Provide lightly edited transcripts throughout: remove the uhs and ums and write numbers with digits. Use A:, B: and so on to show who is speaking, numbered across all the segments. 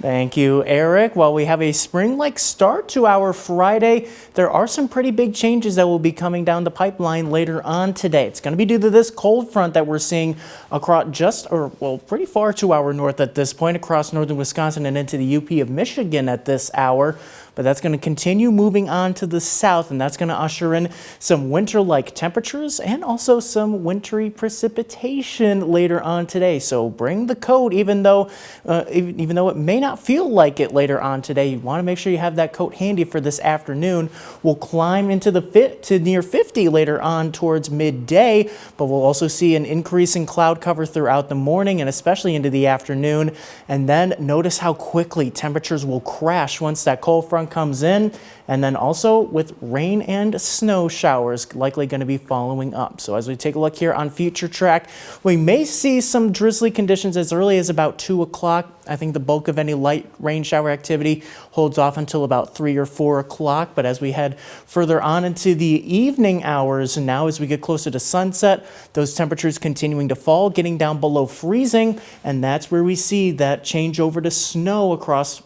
A: Thank you, Eric. While we have a spring-like start to our Friday, there are some pretty big changes that will be coming down the pipeline later on today. It's going to be due to this cold front that we're seeing across pretty far to our north at this point, across northern Wisconsin and into the UP of Michigan at this hour. But that's going to continue moving on to the south, and that's going to usher in some winter-like temperatures and also some wintry precipitation later on today. So bring the coat, even though it may not feel like it later on today. You want to make sure you have that coat handy for this afternoon. We'll climb into to near 50 later on towards midday, but we'll also see an increase in cloud cover throughout the morning and especially into the afternoon. And then notice how quickly temperatures will crash once that cold front comes in, and then also with rain and snow showers likely going to be following up. So as we take a look here on Future Track, we may see some drizzly conditions as early as about 2 o'clock. I think the bulk of any light rain shower activity holds off until about 3 or 4 o'clock. But as we head further on into the evening hours, and now as we get closer to sunset, those temperatures continuing to fall, getting down below freezing. And that's where we see that change over to snow across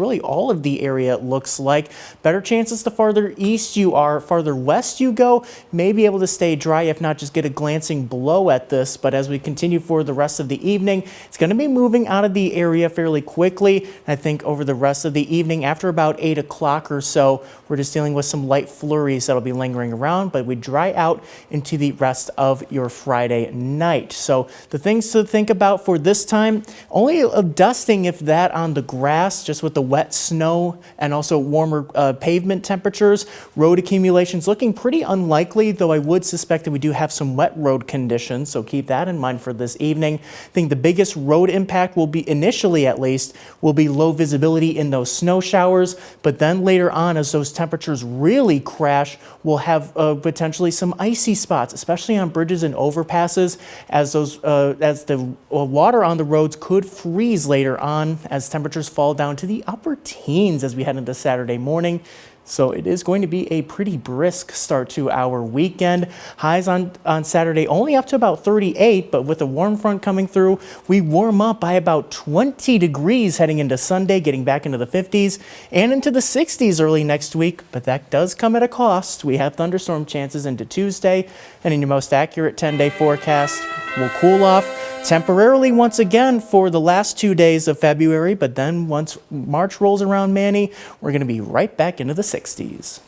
A: really all of the area, it looks like. Better chances the farther east you are, farther west you go, may be able to stay dry, if not just get a glancing blow at this. But as we continue for the rest of the evening, it's going to be moving out of the area fairly quickly. I think over the rest of the evening, after about 8 o'clock or so, we're just dealing with some light flurries that'll be lingering around, but we dry out into the rest of your Friday night. So the things to think about for this time, only a dusting, if that, on the grass, just with the wet snow and also warmer pavement temperatures. Road accumulations looking pretty unlikely, though I would suspect that we do have some wet road conditions, so keep that in mind for this evening. I think the biggest road impact will be, initially at least, will be low visibility in those snow showers, but then later on, as those temperatures really crash, we'll have potentially some icy spots, especially on bridges and overpasses, as the water on the roads could freeze later on as temperatures fall down to the upper teens as we head into Saturday morning. So it is going to be a pretty brisk start to our weekend. Highs on Saturday only up to about 38, but with a warm front coming through, we warm up by about 20 degrees heading into Sunday, getting back into the 50s and into the 60s early next week. But that does come at a cost. We have thunderstorm chances into Tuesday, and in your most accurate 10-day forecast, we'll cool off temporarily once again for the last 2 days of February, but then once March rolls around, Manny, we're going to be right back into the 60s.